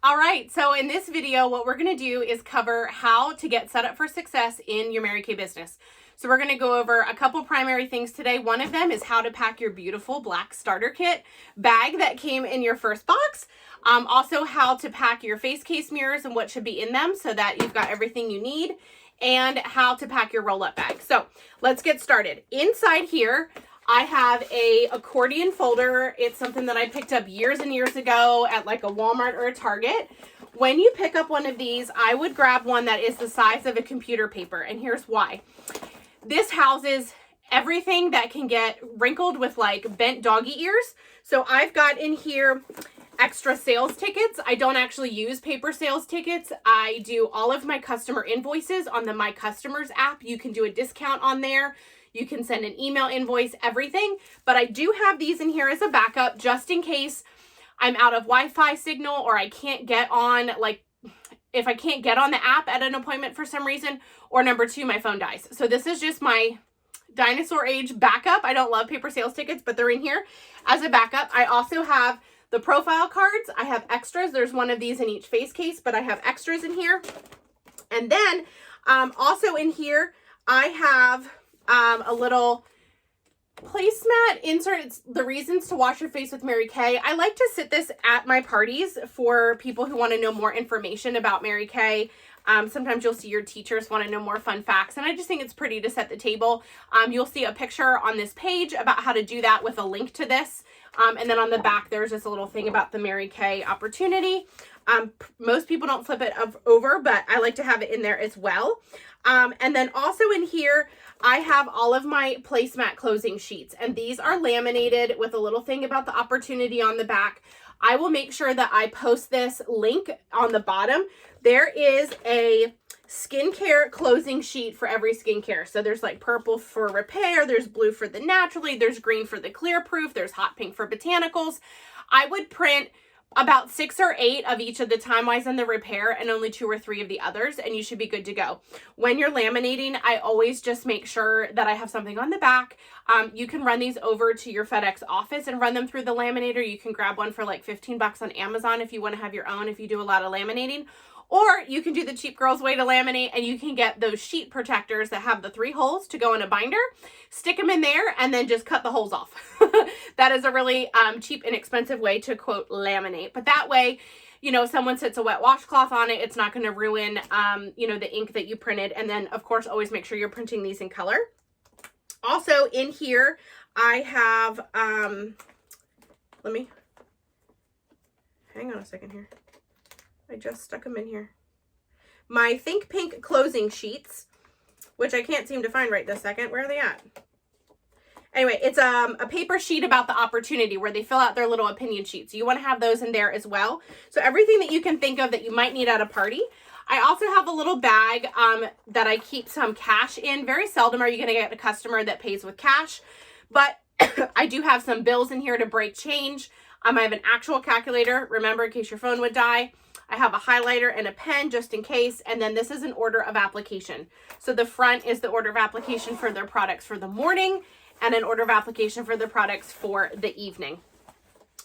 All right, so in this video, what we're gonna do is cover how to get set up for success in your Mary Kay business. So we're gonna go over a couple primary things today. One of them is how to pack your beautiful black starter kit bag that came in your first box. Also how to pack your face case mirrors and what should be in them so that you've got everything you need, and how to pack your roll-up bag. So let's get started. Inside here, I have a accordion folder. It's something that I picked up years and years ago at like a Walmart or a Target. When you pick up one of these, I would grab one that is the size of a computer paper, and here's why. This houses everything that can get wrinkled with like bent doggy ears. So I've got in here extra sales tickets. I don't actually use paper sales tickets. I do all of my customer invoices on the My Customers app. You can do a discount on there. You can send an email invoice, everything. But I do have these in here as a backup just in case I'm out of Wi-Fi signal or I can't get on, like if I can't get on the app at an appointment for some reason, or number two, my phone dies. So this is just my dinosaur age backup. I don't love paper sales tickets, but they're in here as a backup. I also have the profile cards. I have extras. There's one of these in each face case, but I have extras in here. And then also in here, I have a little placemat insert. It's the reasons to wash your face with Mary Kay. I like to sit this at my parties for people who want to know more information about Mary Kay. Sometimes you'll see your teachers want to know more fun facts, and I just think it's pretty to set the table. You'll see a picture on this page about how to do that with a link to this. And then on the back, there's just a little thing about the Mary Kay opportunity. Most people don't flip it over, but I like to have it in there as well. And then also in here, I have all of my placemat closing sheets, and these are laminated with a little thing about the opportunity on the back. I will make sure that I post this link on the bottom. There is a skincare closing sheet for every skincare. So there's like purple for repair, there's blue for the naturally, there's green for the clear proof, there's hot pink for botanicals. I would print about 6 or 8 of each of the Time Wise and the repair, and only 2 or 3 of the others, and you should be good to go. When you're laminating, I always just make sure that I have something on the back. You can run these over to your FedEx office and run them through the laminator. You can grab one for like 15 bucks on Amazon if you want to have your own, if you do a lot of laminating. Or you can do the cheap girl's way to laminate, and you can get those sheet protectors that have the 3 holes to go in a binder, stick them in there, and then just cut the holes off. That is a really cheap and expensive way to, quote, laminate. But that way, you know, someone sits a wet washcloth on it, it's not going to ruin, you know, the ink that you printed. And then, of course, always make sure you're printing these in color. Also, in here, I have, hang on a second here. I just stuck them in here. My Think Pink closing sheets, which I can't seem to find right this second. Where are they at? Anyway, it's a paper sheet about the opportunity where they fill out their little opinion sheets. So you want to have those in there as well. So everything that you can think of that you might need at a party. I also have a little bag that I keep some cash in. Very seldom are you going to get a customer that pays with cash, but I do have some bills in here to break change. I have an actual calculator, remember, in case your phone would die. I have a highlighter and a pen just in case. And then this is an order of application. So the front is the order of application for their products for the morning, and an order of application for the products for the evening.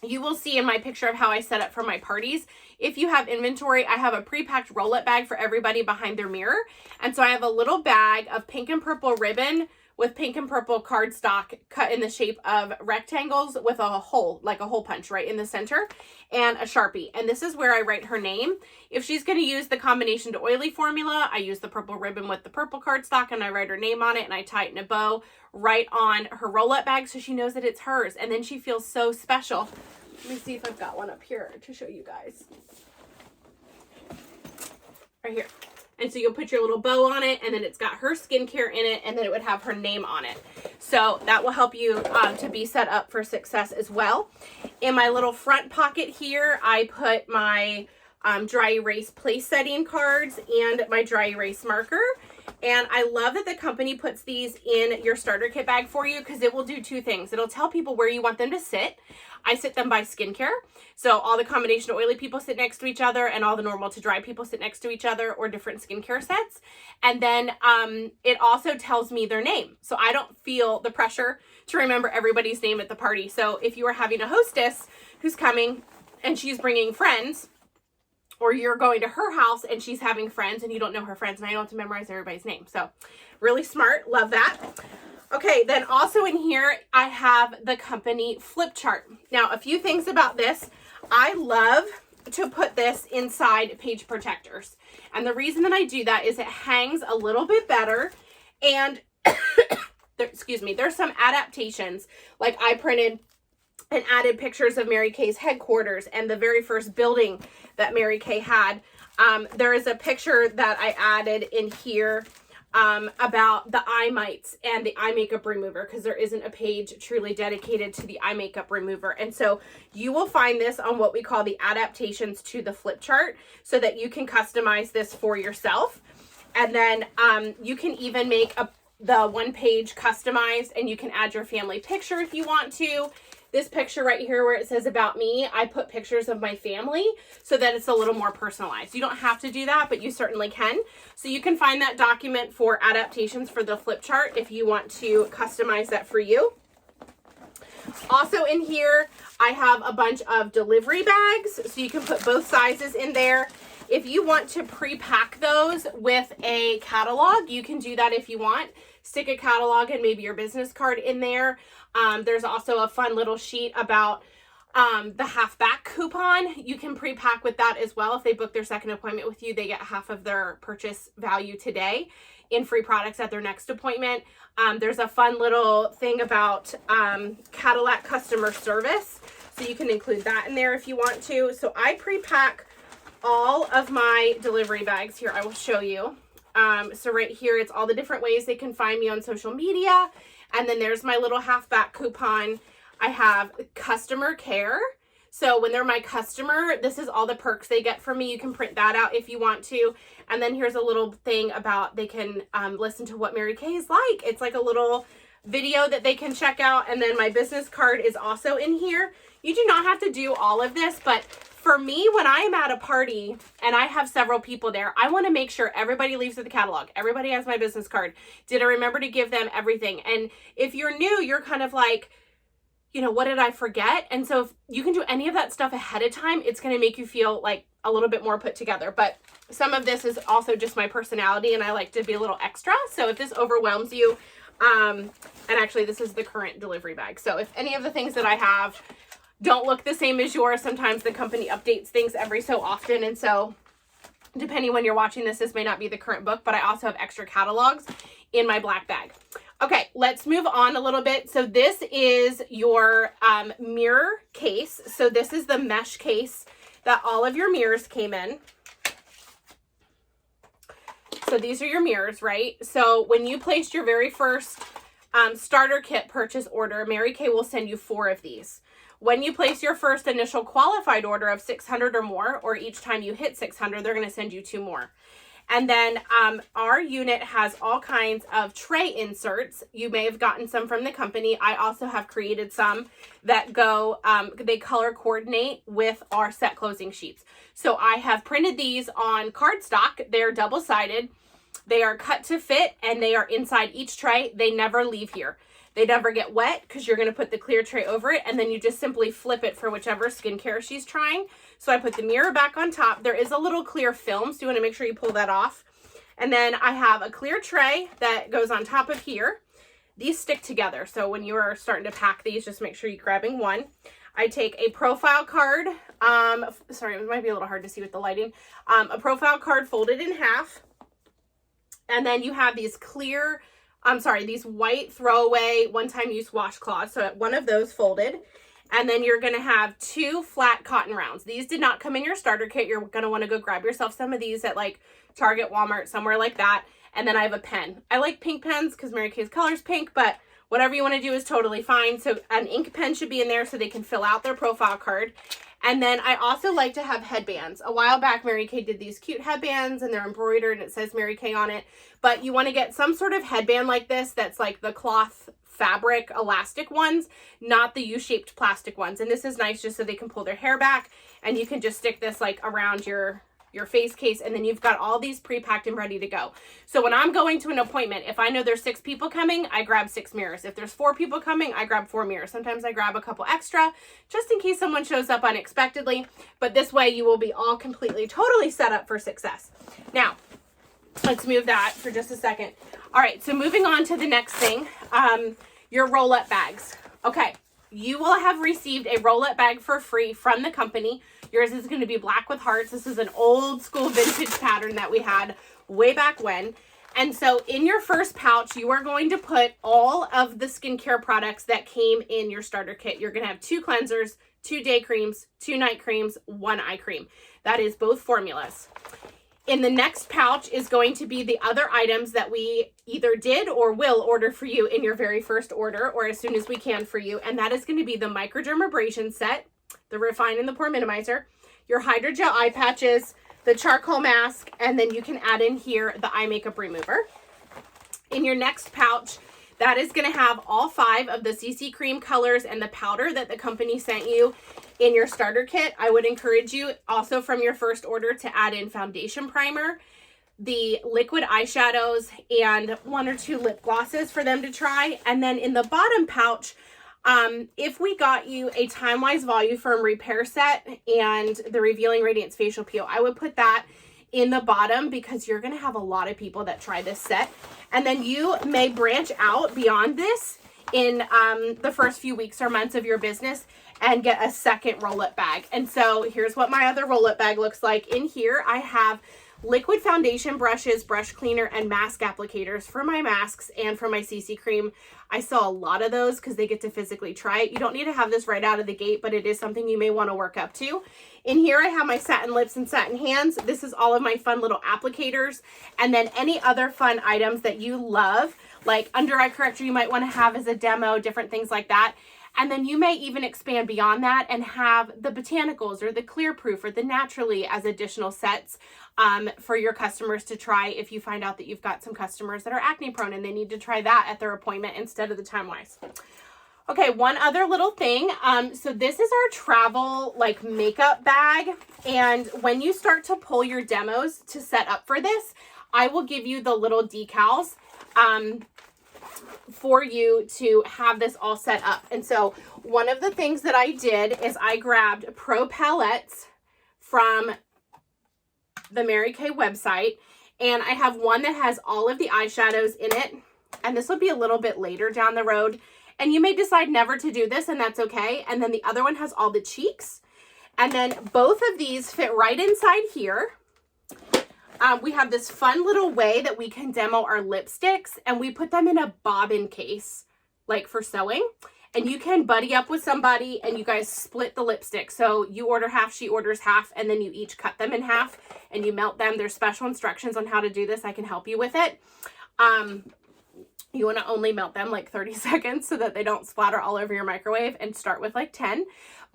You will see in my picture of how I set up for my parties. If you have inventory, I have a pre-packed roll-up bag for everybody behind their mirror. And so I have a little bag of pink and purple ribbon with pink and purple cardstock cut in the shape of rectangles with a hole, like a hole punch right in the center, and a Sharpie. And this is where I write her name. If she's going to use the combination to oily formula, I use the purple ribbon with the purple cardstock, and I write her name on it, and I tie it in a bow right on her roll-up bag so she knows that it's hers, and then she feels so special. Let me see if I've got one up here to show you guys. Right here. And so you'll put your little bow on it, and then it's got her skincare in it, and then it would have her name on it. So that will help you to be set up for success as well. In my little front pocket here, I put my dry erase place setting cards and my dry erase marker. And I love that the company puts these in your starter kit bag for you, because it will do 2 things. It'll tell people where you want them to sit. I sit them by skincare. So all the combination of oily people sit next to each other, and all the normal to dry people sit next to each other, or different skincare sets. And then it also tells me their name. So I don't feel the pressure to remember everybody's name at the party. So if you are having a hostess who's coming and she's bringing friends, or you're going to her house and she's having friends and you don't know her friends, and I don't have to memorize everybody's name. So really smart. Love that. Okay, then also in here, I have the company flip chart. Now, a few things about this. I love to put this inside page protectors. And the reason that I do that is it hangs a little bit better. And excuse me, there's some adaptations. Like I printed and added pictures of Mary Kay's headquarters and the very first building that Mary Kay had. There is a picture that I added in here about the eye mites and the eye makeup remover, because there isn't a page truly dedicated to the eye makeup remover. And so you will find this on what we call the adaptations to the flip chart, so that you can customize this for yourself. And then you can even make the one page customized, and you can add your family picture if you want to. This picture right here where it says about me, I put pictures of my family so that it's a little more personalized. You don't have to do that, but you certainly can. So you can find that document for adaptations for the flip chart if you want to customize that for you. Also in here, I have a bunch of delivery bags, so you can put both sizes in there. If you want to pre-pack those with a catalog, you can do that if you want. Stick a catalog and maybe your business card in there. There's also a fun little sheet about the half back coupon. You can pre-pack with that as well. If they book their second appointment with you, they get half of their purchase value today in free products at their next appointment. There's a fun little thing about Cadillac customer service, so you can include that in there if you want to. So I pre-pack all of my delivery bags here. I will show you. So right here, it's all the different ways they can find me on social media. And then there's my little halfback coupon. I have customer care. So when they're my customer, this is all the perks they get from me. You can print that out if you want to. And then here's a little thing about they can listen to what Mary Kay is like. It's like a little video that they can check out. And then my business card is also in here. You do not have to do all of this, but for me, when I am at a party and I have several people there, I want to make sure everybody leaves with the catalog. Everybody has my business card. Did I remember to give them everything? And if you're new, you're kind of like, you know, what did I forget? And so if you can do any of that stuff ahead of time, it's going to make you feel like a little bit more put together. But some of this is also just my personality, and I like to be a little extra. So if this overwhelms you, and actually this is the current delivery bag. So if any of the things that I have don't look the same as yours, sometimes the company updates things every so often. And so depending when you're watching this, this may not be the current book, but I also have extra catalogs in my black bag. Okay, let's move on a little bit. So this is your mirror case. So this is the mesh case that all of your mirrors came in. So these are your mirrors, right? So when you placed your very first starter kit purchase order, Mary Kay will send you 4 of these. When you place your first initial qualified order of 600 or more, or each time you hit 600, they're going to send you 2 more. And then our unit has all kinds of tray inserts. You may have gotten some from the company. I also have created some that go, they color coordinate with our set closing sheets. So I have printed these on cardstock. They're double-sided. They are cut to fit, and they are inside each tray. They never leave here. They never get wet because you're going to put the clear tray over it, and then you just simply flip it for whichever skincare she's trying. So I put the mirror back on top. There is a little clear film, so you want to make sure you pull that off. And then I have a clear tray that goes on top of here. These stick together, so when you are starting to pack these, just make sure you're grabbing one. I take a profile card. Sorry, it might be a little hard to see with the lighting. A profile card folded in half. And then you have these clear... these white throwaway one-time use washcloths. So one of those folded. And then you're going to have 2 flat cotton rounds. These did not come in your starter kit. You're going to want to go grab yourself some of these at like Target, Walmart, somewhere like that. And then I have a pen. I like pink pens because Mary Kay's color is pink, but whatever you want to do is totally fine. So an ink pen should be in there so they can fill out their profile card. And then I also like to have headbands. A while back, Mary Kay did these cute headbands, and they're embroidered and it says Mary Kay on it. But you want to get some sort of headband like this that's like the cloth fabric elastic ones, not the U-shaped plastic ones. And this is nice just so they can pull their hair back, and you can just stick this like around your your face case, and then you've got all these pre-packed and ready to go. So when I'm going to an appointment, if I know there's 6 people coming, I grab 6 mirrors. If there's 4 people coming, I grab 4 mirrors. Sometimes I grab a couple extra just in case someone shows up unexpectedly, but this way you will be all completely, totally set up for success. Now, let's move that for just a second. All right, so moving on to the next thing, your roll-up bags. Okay, you will have received a roll-up bag for free from the company. Yours is going to be black with hearts. This is an old school vintage pattern that we had way back when. And so in your first pouch, you are going to put all of the skincare products that came in your starter kit. You're going to have 2 cleansers, 2 day creams, 2 night creams, 1 eye cream. That is both formulas. In the next pouch is going to be the other items that we either did or will order for you in your very first order or as soon as we can for you. And that is going to be the microdermabrasion set, the Refine and the Pore Minimizer, your hydrogel eye patches, the charcoal mask, and then you can add in here the eye makeup remover. In your next pouch, that is going to have all 5 of the CC cream colors and the powder that the company sent you in your starter kit. I would encourage you also from your first order to add in foundation primer, the liquid eyeshadows, and 1 or 2 lip glosses for them to try. And then in the bottom pouch, if we got you a Time Wise Voluform repair set and the Revealing Radiance facial peel, I would put that in the bottom because you're going to have a lot of people that try this set. And then you may branch out beyond this in the first few weeks or months of your business and get a second roll-up bag. And so here's what my other roll-up bag looks like. In here, I have liquid foundation brushes, brush cleaner, and mask applicators for my masks and for my CC cream. I sell a lot of those because they get to physically try it. You don't need to have this right out of the gate, but it is something you may want to work up to. In here, I have my satin lips and satin hands. This is all of my fun little applicators. And then any other fun items that you love, like under eye corrector you might want to have as a demo, different things like that. And then you may even expand beyond that and have the botanicals or the clear proof or the naturally as additional sets for your customers to try if you find out that you've got some customers that are acne prone and they need to try that at their appointment instead of the Time Wise. Okay, one other little thing. So this is our travel like makeup bag. And when you start to pull your demos to set up for this, I will give you the little decals for you to have this all set up. And so one of the things that I did is I grabbed Pro Palettes from the Mary Kay website, and I have one that has all of the eyeshadows in it, and this will be a little bit later down the road, and you may decide never to do this, and that's okay. And then the other one has all the cheeks, and then both of these fit right inside here. We have this fun little way that we can demo our lipsticks, and we put them in a bobbin case, like for sewing. And you can buddy up with somebody and you guys split the lipstick. So you order half, she orders half, and then you each cut them in half and you melt them. There's special instructions on how to do this. I can help you with it. You want to only melt them like 30 seconds so that they don't splatter all over your microwave, and start with like 10.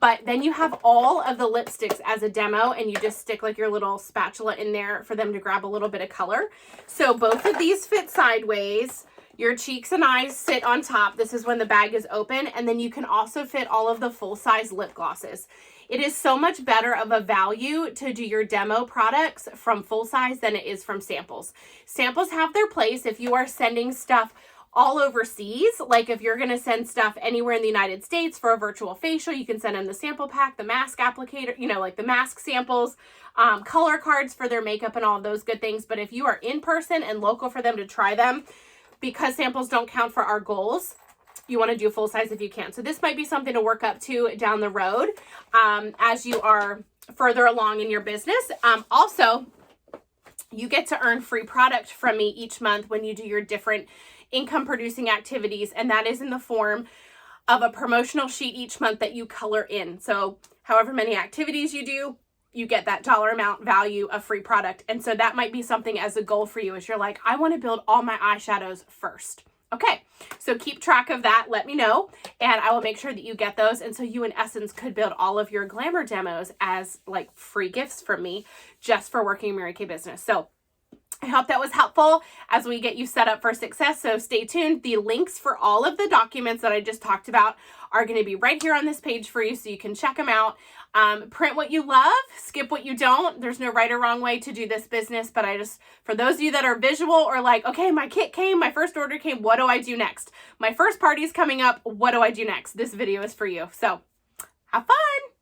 But then you have all of the lipsticks as a demo, and you just stick like your little spatula in there for them to grab a little bit of color. So both of these fit sideways. Your cheeks and eyes sit on top. This is when the bag is open. And then you can also fit all of the full-size lip glosses. It is so much better of a value to do your demo products from full size than it is from samples. Samples have their place if you are sending stuff all overseas. Like if you're going to send stuff anywhere in the United States for a virtual facial, you can send them the sample pack, the mask applicator, you know, like the mask samples, color cards for their makeup and all of those good things. But if you are in person and local for them to try them, because samples don't count for our goals, you want to do full size if you can. So this might be something to work up to down the road as you are further along in your business. Also, you get to earn free product from me each month when you do your different income producing activities, and that is in the form of a promotional sheet each month that you color in. So however many activities you do, you get that dollar amount value of free product. And so that might be something as a goal for you, as you're like, I want to build all my eyeshadows first. Okay, so keep track of that. Let me know, and I will make sure that you get those. And so you, in essence, could build all of your glamour demos as like free gifts from me just for working Mary Kay business. So I hope that was helpful as we get you set up for success. So stay tuned. The links for all of the documents that I just talked about are going to be right here on this page for you, so you can check them out. Print what you love, skip what you don't. There's no right or wrong way to do this business, but for those of you that are visual or like, okay, my kit came, my first order came, what do I do next? My first party is coming up, what do I do next? This video is for you. So have fun.